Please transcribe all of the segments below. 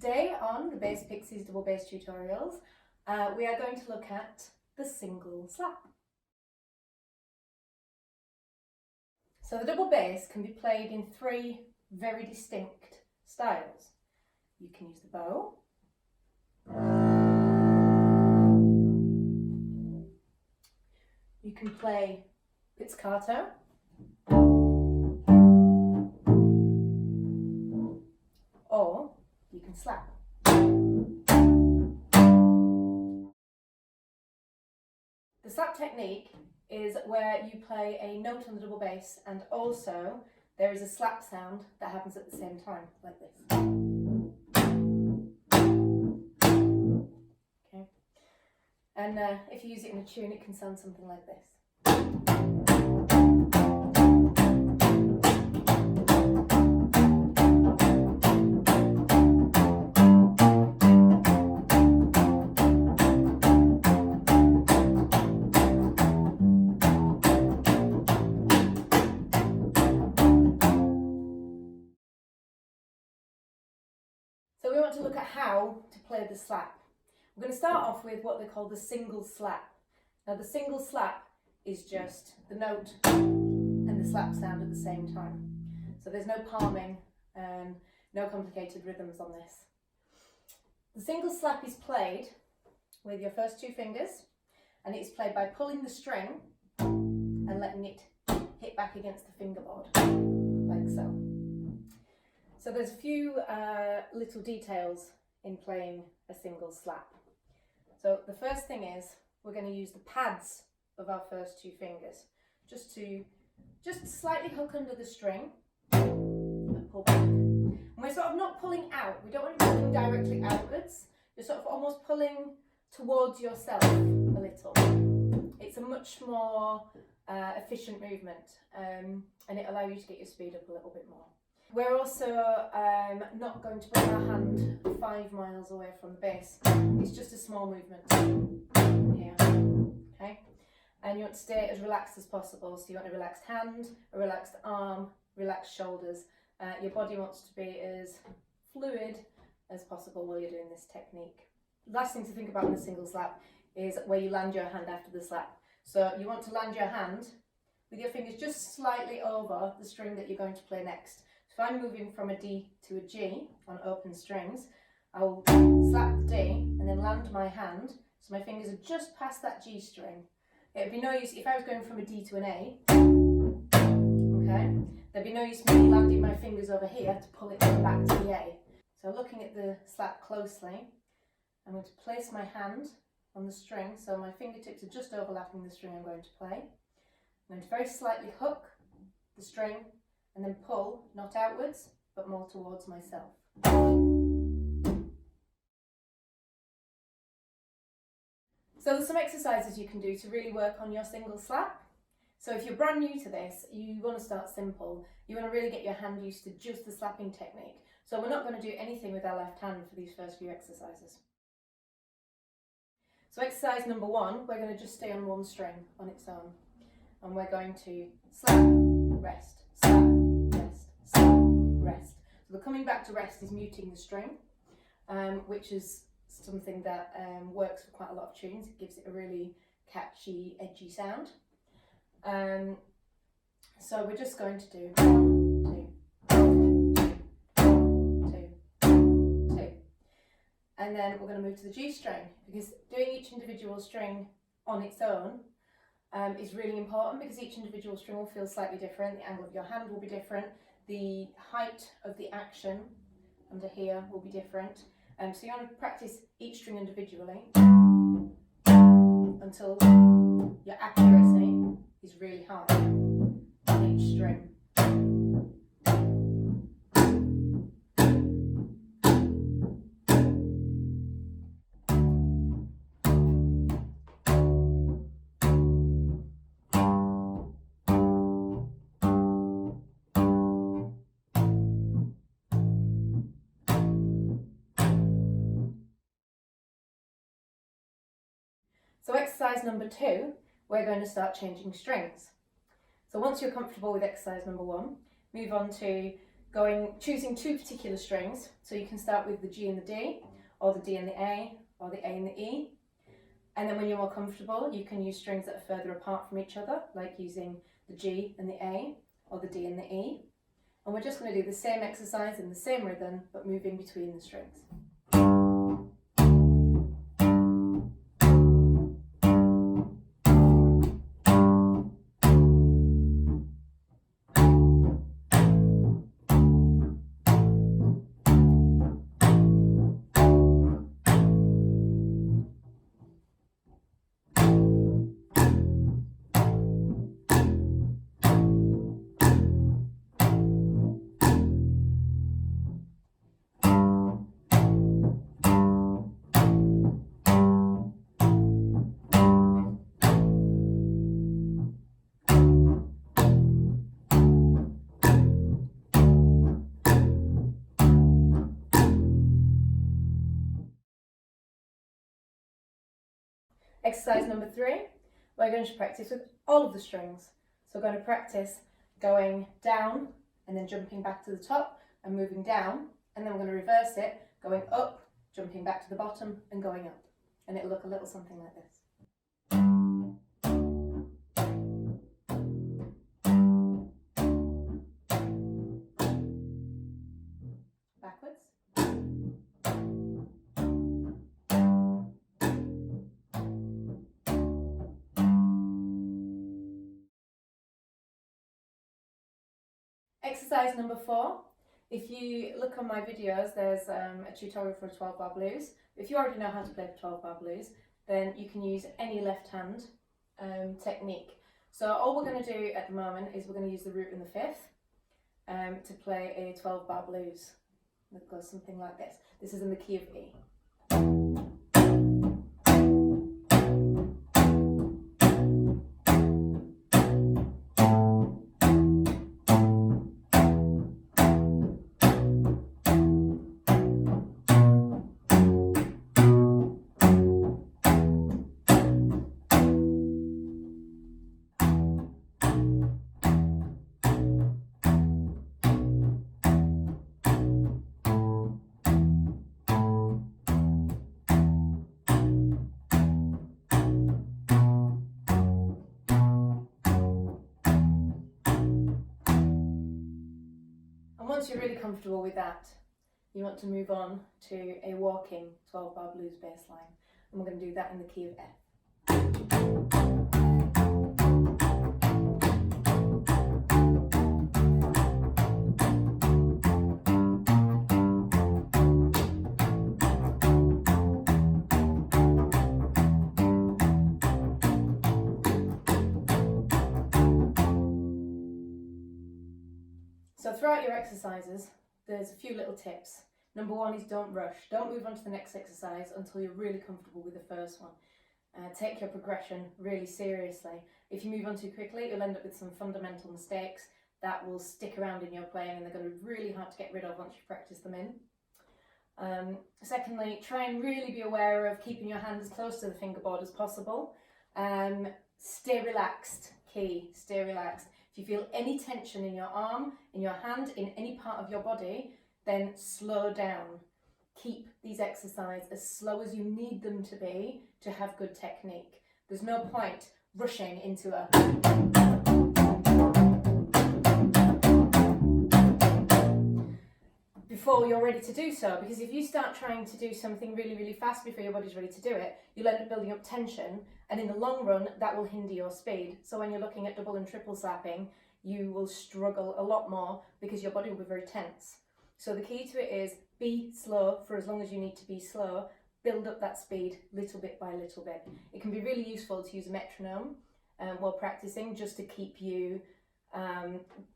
Today on the Bass Pixies Double Bass tutorials, we are going to look at the single slap. So the double bass can be played in three very distinct styles. You can use the bow, you can play pizzicato, or you can slap. The slap technique is where you play a note on the double bass and also there is a slap sound that happens at the same time, like this. Okay. And if you use it in a tune, it can sound something like this. So we want to look at how to play the slap. We're going to start off with what they call the single slap. Now the single slap is just the note and the slap sound at the same time. So there's no palming and no complicated rhythms on this. The single slap is played with your first two fingers, and it's played by pulling the string and letting it hit back against the fingerboard, like so. So there's a few little details in playing a single slap. So the first thing is we're going to use the pads of our first two fingers just slightly hook under the string and pull back. And we're sort of not pulling out. We don't want to be pulling directly outwards. You're sort of almost pulling towards yourself a little. It's a much more efficient movement and it allows you to get your speed up a little bit more. We're also not going to put our hand 5 miles away from the bass. It's just a small movement here, okay? And you want to stay as relaxed as possible. So you want a relaxed hand, a relaxed arm, relaxed shoulders. Your body wants to be as fluid as possible while you're doing this technique. Last thing to think about in the single slap is where you land your hand after the slap. So you want to land your hand with your fingers just slightly over the string that you're going to play next. If I'm moving from a D to a G on open strings, I will slap the D and then land my hand so my fingers are just past that G string. It would be no use if I was going from a D to an A, okay, there'd be no use me landing my fingers over here to pull it back to the A. So looking at the slap closely, I'm going to place my hand on the string so my fingertips are just overlapping the string I'm going to play. I'm going to very slightly hook the string and then pull, not outwards, but more towards myself. So there's some exercises you can do to really work on your single slap. So if you're brand new to this, you want to start simple. You want to really get your hand used to just the slapping technique. So we're not going to do anything with our left hand for these first few exercises. So exercise number 1, we're going to just stay on one string on its own. And we're going to slap, rest, slap, rest, slap, rest. So the coming back to rest is muting the string, which is something that works for quite a lot of tunes. It gives it a really catchy, edgy sound. So we're just going to do 1, 2, 2, 2. And then we're going to move to the G string, because doing each individual string on its own is really important, because each individual string will feel slightly different. The angle of your hand will be different. The height of the action under here will be different. So you want to practice each string individually until your accuracy is really high on each string. So exercise number 2, we're going to start changing strings. So once you're comfortable with exercise number 1, move on to choosing two particular strings. So you can start with the G and the D, or the D and the A, or the A and the E. And then when you're more comfortable, you can use strings that are further apart from each other, like using the G and the A, or the D and the E. And we're just going to do the same exercise in the same rhythm, but moving between the strings. Exercise number 3, we're going to practice with all of the strings. So we're going to practice going down and then jumping back to the top and moving down, and then we're going to reverse it, going up, jumping back to the bottom and going up. And it'll look a little something like this. Backwards. Exercise number 4. If you look on my videos, there's a tutorial for a 12-bar blues. If you already know how to play the 12-bar blues, then you can use any left hand technique. So all we're going to do at the moment is we're going to use the root and the fifth to play a 12-bar blues. It goes something like this. This is in the key of E. Once you're really comfortable with that, you want to move on to a walking 12-bar blues bass line, and we're going to do that in the key of F. So throughout your exercises, there's a few little tips. Number 1 is don't rush. Don't move on to the next exercise until you're really comfortable with the first one. Take your progression really seriously. If you move on too quickly, you'll end up with some fundamental mistakes that will stick around in your playing, and they're going to be really hard to get rid of once you practice them in. Secondly, try and really be aware of keeping your hand as close to the fingerboard as possible. Stay relaxed, key, stay relaxed. If you feel any tension in your arm, in your hand, in any part of your body, then slow down. Keep these exercises as slow as you need them to be to have good technique. There's no point rushing into a before you're ready to do so, because if you start trying to do something really, really fast before your body's ready to do it, you'll end up building up tension, and in the long run that will hinder your speed. So when you're looking at double and triple slapping, you will struggle a lot more because your body will be very tense. So the key to it is be slow for as long as you need to be slow, build up that speed little bit by little bit. It can be really useful to use a metronome while practicing, just to keep you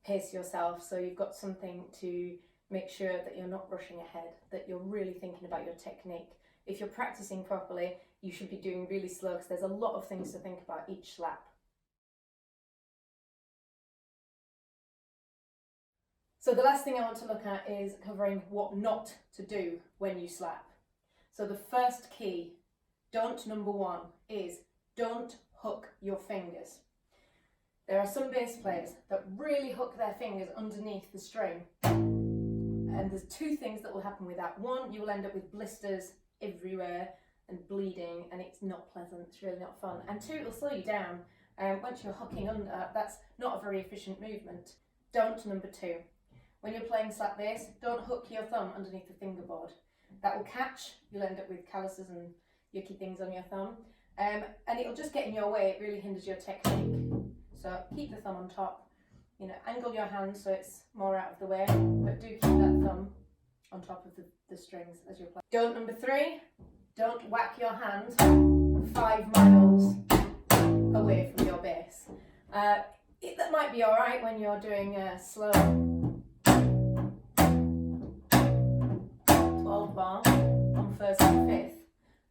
pace yourself, so you've got something to make sure that you're not rushing ahead, that you're really thinking about your technique. If you're practicing properly, you should be doing really slow, because there's a lot of things to think about each slap. So the last thing I want to look at is covering what not to do when you slap. So the first key, number 1, is don't hook your fingers. There are some bass players that really hook their fingers underneath the string. And there's two things that will happen with that. One, you will end up with blisters everywhere and bleeding, and it's not pleasant, it's really not fun. And two, it'll slow you down. Once you're hooking under, that's not a very efficient movement. Don't number two. When you're playing slap bass, don't hook your thumb underneath the fingerboard. That will catch, you'll end up with calluses and yucky things on your thumb. And it'll just get in your way, it really hinders your technique. So keep the thumb on top, you know, angle your hand so it's more out of the way, but do keep that thumb on top of the strings as you're playing. Don't number three, don't whack your hand 5 miles away from your bass. That might be alright when you're doing a slow 12 bar on first and fifth,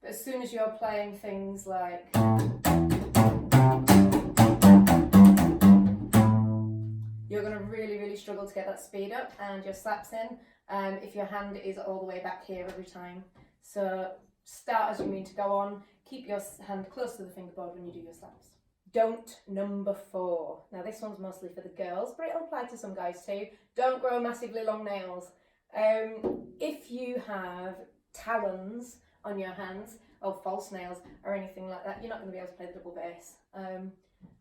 but as soon as you're playing things like you're going to really struggle to get that speed up and your slaps in if your hand is all the way back here every time. So start as you mean to go on, keep your hand close to the fingerboard when you do your slaps. Don't number 4. Now this one's mostly for the girls, but it'll apply to some guys too. Don't grow massively long nails. If you have talons on your hands, or false nails, or anything like that, you're not going to be able to play the double bass.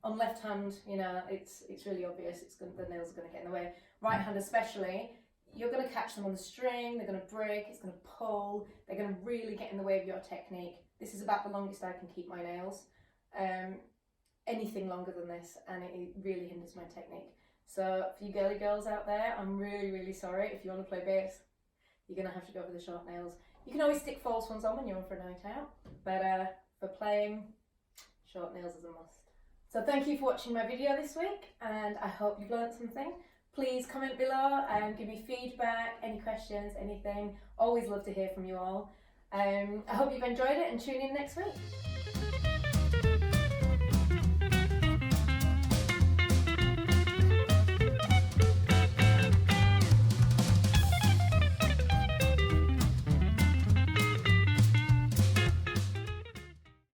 On left hand, you know, it's really obvious, the nails are going to get in the way. Right hand especially, you're going to catch them on the string, they're going to break, it's going to pull, they're going to really get in the way of your technique. This is about the longest I can keep my nails. Anything longer than this, and it really hinders my technique. So for you girly girls out there, I'm really sorry. If you want to play bass, you're going to have to go for the short nails. You can always stick false ones on when you're on for a night out, but for playing, short nails is a must. So thank you for watching my video this week, and I hope you've learned something. Please comment below and give me feedback, any questions, anything. Always love to hear from you all. I hope you've enjoyed it, and tune in next week.